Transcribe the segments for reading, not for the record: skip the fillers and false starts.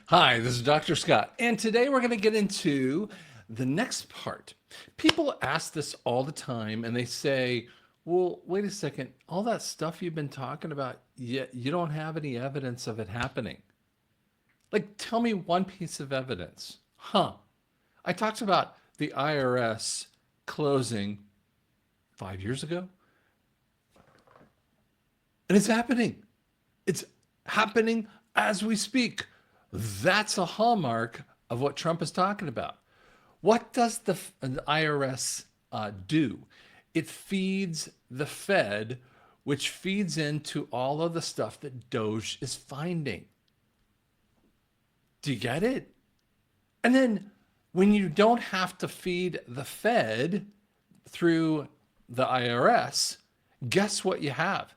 Hi, this is Dr. Scott, and today we're going to get into the next part. People ask this all the time, and they say, well, wait a second, all that stuff you've been talking about, yet you don't have any evidence of it happening. Like, tell me one piece of evidence. I talked about the IRS closing 5 years ago, and it's happening. It's happening as we speak. That's a hallmark of what Trump is talking about. What does the IRS do? It feeds the Fed, which feeds into all of the stuff that Doge is finding. Do you get it? And then when you don't have to feed the Fed through the IRS, guess what you have?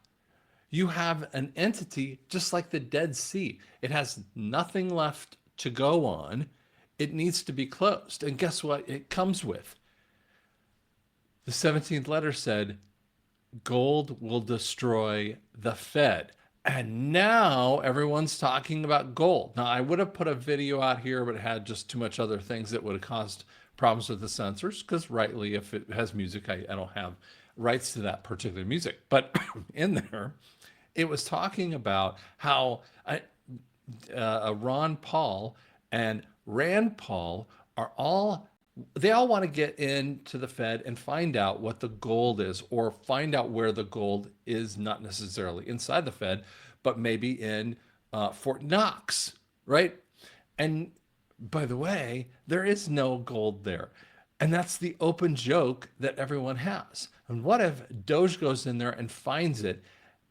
You have an entity just like the Dead Sea. It has nothing left to go on. It needs to be closed. And guess what it comes with? The 17th letter said, gold will destroy the Fed. And now everyone's talking about gold. Now, I would have put a video out here, but it had just too much other things that would have caused problems with the censors, because rightly, if it has music, I don't have rights to that particular music. But in there, it was talking about how Ron Paul and Rand Paul they all want to get into the Fed and find out what the gold is, or find out where the gold is, not necessarily inside the Fed, but maybe in Fort Knox, right? And by the way, there is no gold there. And that's the open joke that everyone has. And what if Doge goes in there and finds it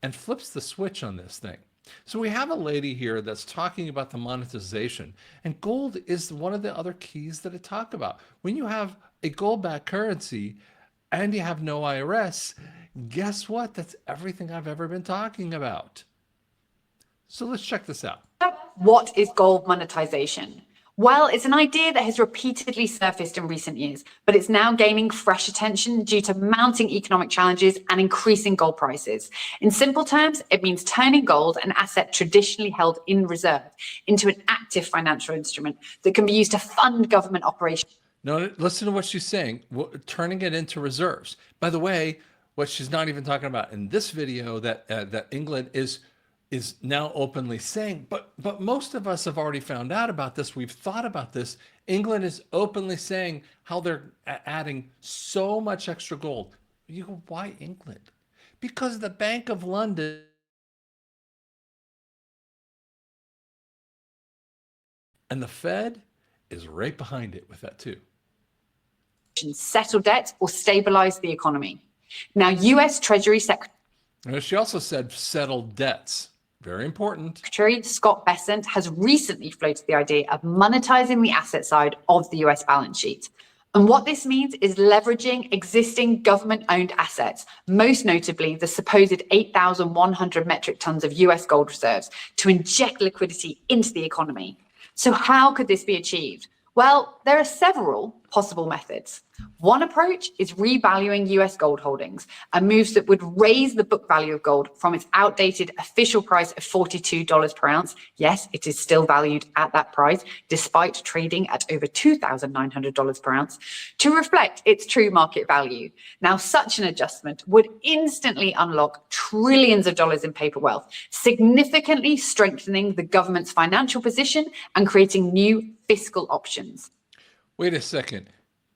and flips the switch on this thing? So we have a lady here that's talking about the monetization, and gold is one of the other keys that I talk about. When you have a gold-backed currency and you have no IRS, guess what? That's everything I've ever been talking about. So let's check this out. What is gold monetization? Well, it's an idea that has repeatedly surfaced in recent years, but it's now gaining fresh attention due to mounting economic challenges and increasing gold prices. In simple terms, it means turning gold, an asset traditionally held in reserve, into an active financial instrument that can be used to fund government operations. No, listen to what she's saying, turning it into reserves. By the way, what she's not even talking about in this video that England is now openly saying, but most of us have already found out about this. We've thought about this. England is openly saying how they're adding so much extra gold. You go, why England? Because the Bank of London and the Fed is right behind it with that too. Settle debt or stabilize the economy. Now, US Treasury Secretary. She also said settle debts. Very important. Secretary Scott Bessent has recently floated the idea of monetizing the asset side of the US balance sheet. And what this means is leveraging existing government-owned assets, most notably the supposed 8,100 metric tons of US gold reserves, to inject liquidity into the economy. So how could this be achieved? Well, there are several possible methods. One approach is revaluing US gold holdings, a move that would raise the book value of gold from its outdated official price of $42 per ounce. Yes, it is still valued at that price, despite trading at over $2,900 per ounce, to reflect its true market value. Now, such an adjustment would instantly unlock trillions of dollars in paper wealth, significantly strengthening the government's financial position and creating new fiscal options. Wait a second.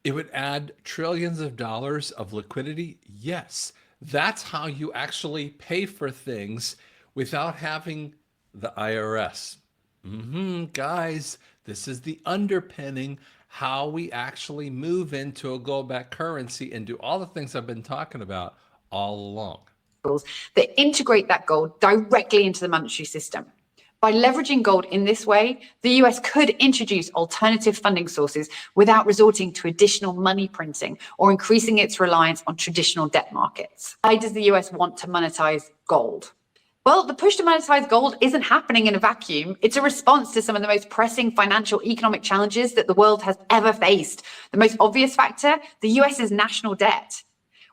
It would add trillions of dollars of liquidity? Yes. That's how you actually pay for things without having the IRS. Guys, this is the underpinning how we actually move into a gold-backed currency and do all the things I've been talking about all along. That integrate that gold directly into the monetary system. By leveraging gold in this way, the US could introduce alternative funding sources without resorting to additional money printing or increasing its reliance on traditional debt markets. Why does the US want to monetize gold? Well, the push to monetize gold isn't happening in a vacuum. It's a response to some of the most pressing financial economic challenges that the world has ever faced. The most obvious factor, the US's national debt.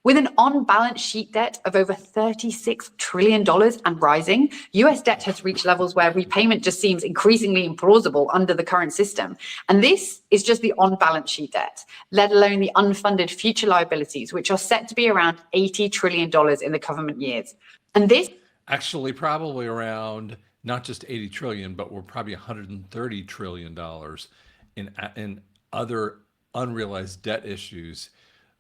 With an on-balance sheet debt of over $36 trillion and rising, US debt has reached levels where repayment just seems increasingly implausible under the current system. And this is just the on-balance sheet debt, let alone the unfunded future liabilities, which are set to be around $80 trillion in the government years. And this Actually, probably around not just 80 trillion, but we're probably $130 trillion in other unrealized debt issues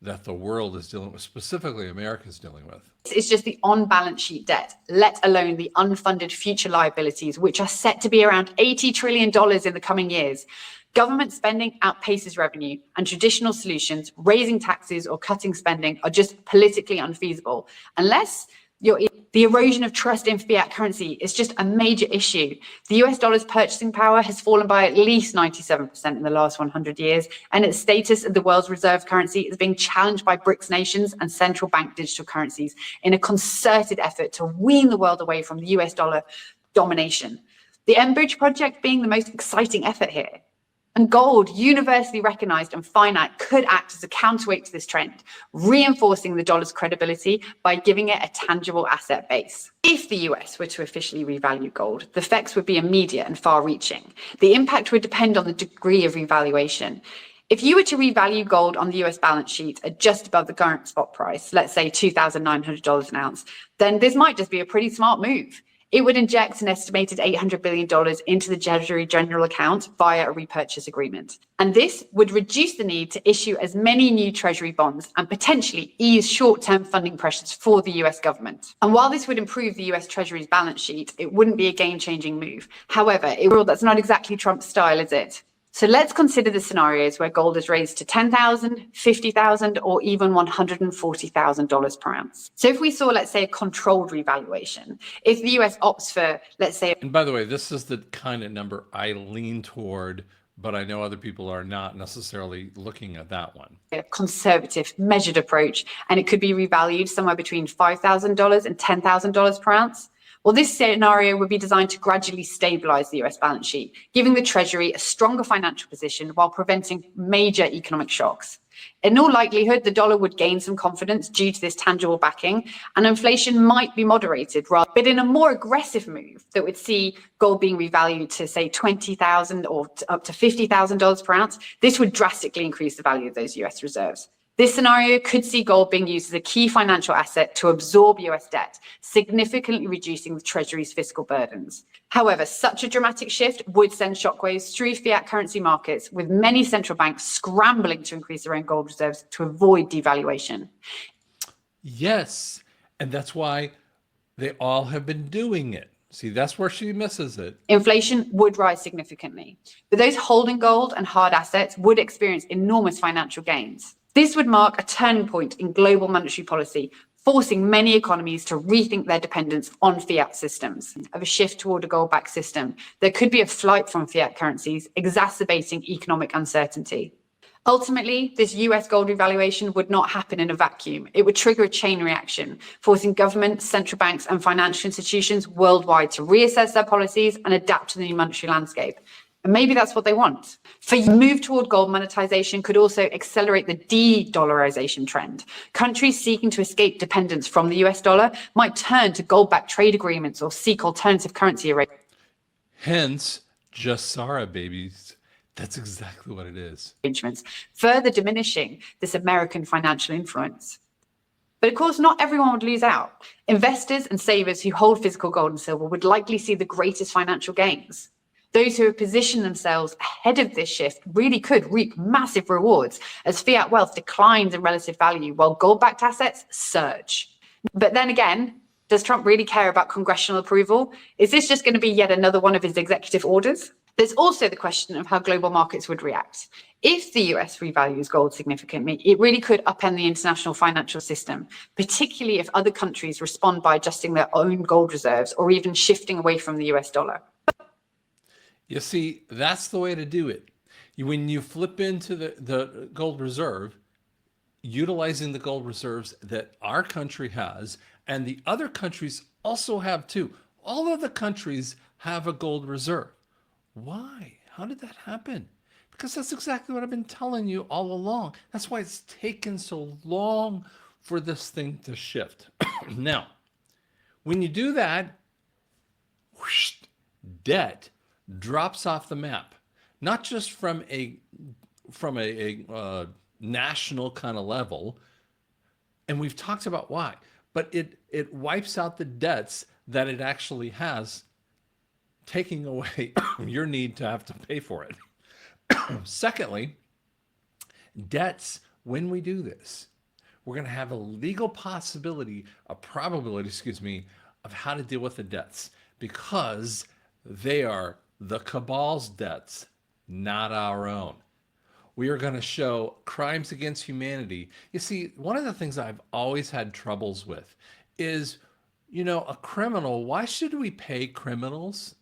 that the world is dealing with, specifically America is dealing with. is just the on-balance sheet debt, let alone the unfunded future liabilities, which are set to be around $80 trillion in the coming years. Government spending outpaces revenue, and traditional solutions, raising taxes or cutting spending, are just politically unfeasible unless the erosion of trust in fiat currency is just a major issue. The US dollar's purchasing power has fallen by at least 97% in the last 100 years, and its status as the world's reserve currency is being challenged by BRICS nations and central bank digital currencies in a concerted effort to wean the world away from the US dollar domination. The Enbridge project being the most exciting effort here. And gold, universally recognized and finite, could act as a counterweight to this trend, reinforcing the dollar's credibility by giving it a tangible asset base. If the US were to officially revalue gold, the effects would be immediate and far-reaching. The impact would depend on the degree of revaluation. If you were to revalue gold on the US balance sheet at just above the current spot price, let's say $2,900 an ounce, then this might just be a pretty smart move. It would inject an estimated $800 billion into the Treasury General account via a repurchase agreement. And this would reduce the need to issue as many new Treasury bonds and potentially ease short-term funding pressures for the US government. And while this would improve the US Treasury's balance sheet, it wouldn't be a game-changing move. However, that's not exactly Trump's style, is it? So let's consider the scenarios where gold is raised to $10,000, $50,000, or even $140,000 per ounce. So if we saw, let's say, a controlled revaluation, if the US opts for, let's say... And by the way, this is the kind of number I lean toward, but I know other people are not necessarily looking at that one. A conservative, measured approach, and it could be revalued somewhere between $5,000 and $10,000 per ounce. Well, this scenario would be designed to gradually stabilize the US balance sheet, giving the Treasury a stronger financial position while preventing major economic shocks. In all likelihood, the dollar would gain some confidence due to this tangible backing, and inflation might be moderated, but in a more aggressive move that would see gold being revalued to, say, $20,000 or up to $50,000 per ounce, this would drastically increase the value of those US reserves. This scenario could see gold being used as a key financial asset to absorb US debt, significantly reducing the Treasury's fiscal burdens. However, such a dramatic shift would send shockwaves through fiat currency markets, with many central banks scrambling to increase their own gold reserves to avoid devaluation. Yes, and that's why they all have been doing it. See, that's where she misses it. Inflation would rise significantly, but those holding gold and hard assets would experience enormous financial gains. This would mark a turning point in global monetary policy, forcing many economies to rethink their dependence on fiat systems. Of a shift toward a gold-backed system, there could be a flight from fiat currencies, exacerbating economic uncertainty. Ultimately, this US gold revaluation would not happen in a vacuum. It would trigger a chain reaction, forcing governments, central banks, and financial institutions worldwide to reassess their policies and adapt to the new monetary landscape. And maybe that's what they want. For the move toward gold monetization could also accelerate the de-dollarization trend. Countries seeking to escape dependence from the US dollar might turn to gold-backed trade agreements or seek alternative currency arrangements. Hence, NESARA, babies. That's exactly what it is. Further diminishing this American financial influence. But of course, not everyone would lose out. Investors and savers who hold physical gold and silver would likely see the greatest financial gains. Those who have positioned themselves ahead of this shift really could reap massive rewards as fiat wealth declines in relative value while gold-backed assets surge. But then again, does Trump really care about congressional approval? Is this just going to be yet another one of his executive orders? There's also the question of how global markets would react. If the US revalues gold significantly, it really could upend the international financial system, particularly if other countries respond by adjusting their own gold reserves or even shifting away from the US dollar. You see, that's the way to do it. When you flip into the gold reserve, utilizing the gold reserves that our country has, and the other countries also have too. All of the countries have a gold reserve. Why? How did that happen? Because that's exactly what I've been telling you all along. That's why it's taken so long for this thing to shift. Now, when you do that, whoosh, debt drops off the map, not just from a national kind of level, and we've talked about why, but it wipes out the debts that it actually has, taking away your need to have to pay for it. Secondly, debts, when we do this, we're going to have a legal possibility, a probability, of how to deal with the debts, because they are the cabal's debts, not our own. We are going to show crimes against humanity. You see, one of the things I've always had troubles with is, a criminal, why should we pay criminals?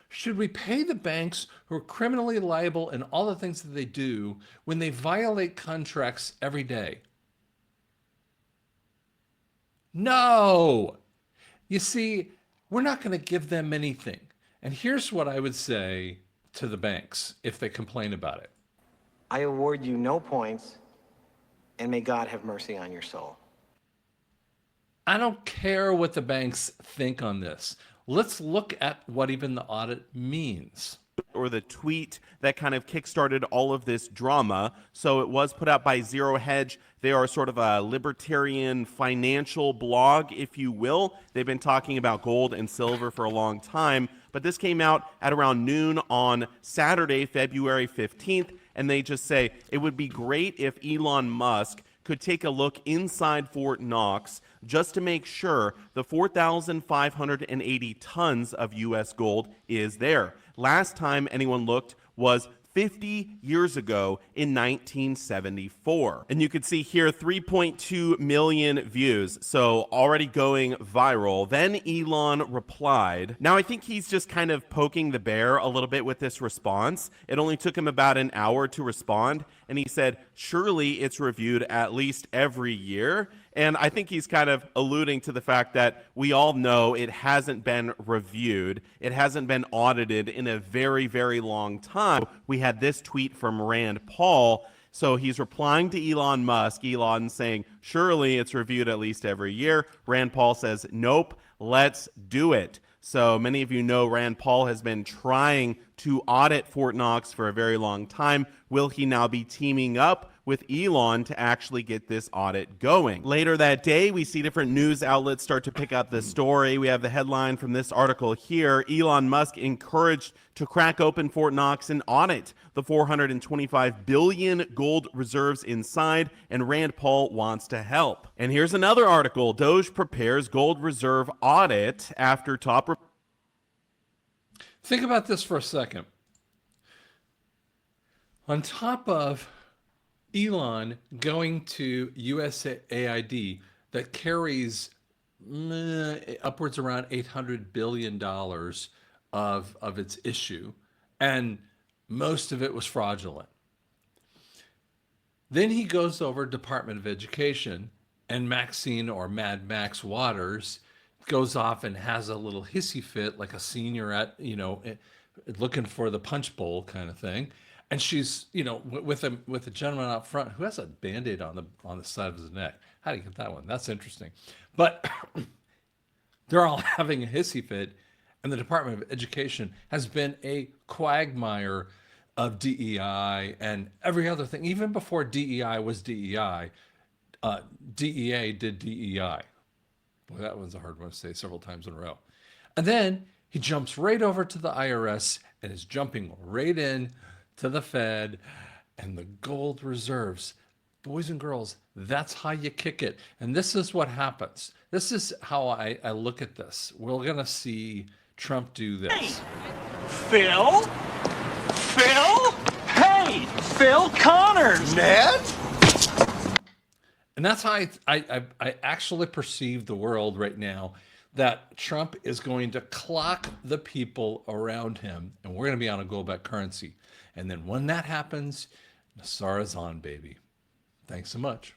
Should we pay the banks who are criminally liable in all the things that they do when they violate contracts every day? No. You see, we're not going to give them anything. And here's what I would say to the banks if they complain about it. I award you no points, and may God have mercy on your soul. I don't care what the banks think on this. Let's look at what even the audit means. Or the tweet that kind of kickstarted all of this drama. So it was put out by Zero Hedge. They are sort of a libertarian financial blog, if you will. They've been talking about gold and silver for a long time. But this came out at around noon on Saturday, February 15th. And they just say it would be great if Elon Musk could take a look inside Fort Knox just to make sure the 4,580 tons of U.S. gold is there. Last time anyone looked was 50 years ago in 1974. And you can see here 3.2 million views, so already going viral. Then Elon replied. Now I think he's just kind of poking the bear a little bit with this response. It only took him about an hour to respond, and he said, surely it's reviewed at least every year. And I think he's kind of alluding to the fact that we all know it hasn't been reviewed. It hasn't been audited in a very, very long time. We had this tweet from Rand Paul. So he's replying to Elon Musk, Elon saying, surely it's reviewed at least every year. Rand Paul says, nope, let's do it. So many of you know Rand Paul has been trying to audit Fort Knox for a very long time. Will he now be teaming up with Elon to actually get this audit going? Later that day, we see different news outlets start to pick up the story. We have the headline from this article here: Elon Musk encouraged to crack open Fort Knox and audit the 425 billion gold reserves inside, and Rand Paul wants to help. And here's another article: Doge prepares gold reserve audit after top. Think about this for a second. On top of Elon going to USAID that carries upwards around $800 billion of its issue, and most of it was fraudulent. Then he goes over Department of Education, and Maxine, or Mad Max Waters, goes off and has a little hissy fit like a senior at, looking for the punch bowl kind of thing. And she's, with a gentleman out front who has a Band-Aid on the side of his neck. How do you get that one? That's interesting. But they're all having a hissy fit, and the Department of Education has been a quagmire of DEI and every other thing. Even before DEI was DEI, DEA did DEI. Boy, that one's a hard one to say several times in a row. And then he jumps right over to the IRS and is jumping right in to the Fed and the gold reserves. Boys and girls, that's how you kick it. And this is what happens. This is how I look at this. We're going to see Trump do this. Hey, Phil? Hey, Phil Connors. Ned? And that's how I actually perceive the world right now, that Trump is going to clock the people around him, and we're going to be on a gold-backed currency. And then when that happens, NESARA's on, baby. Thanks so much.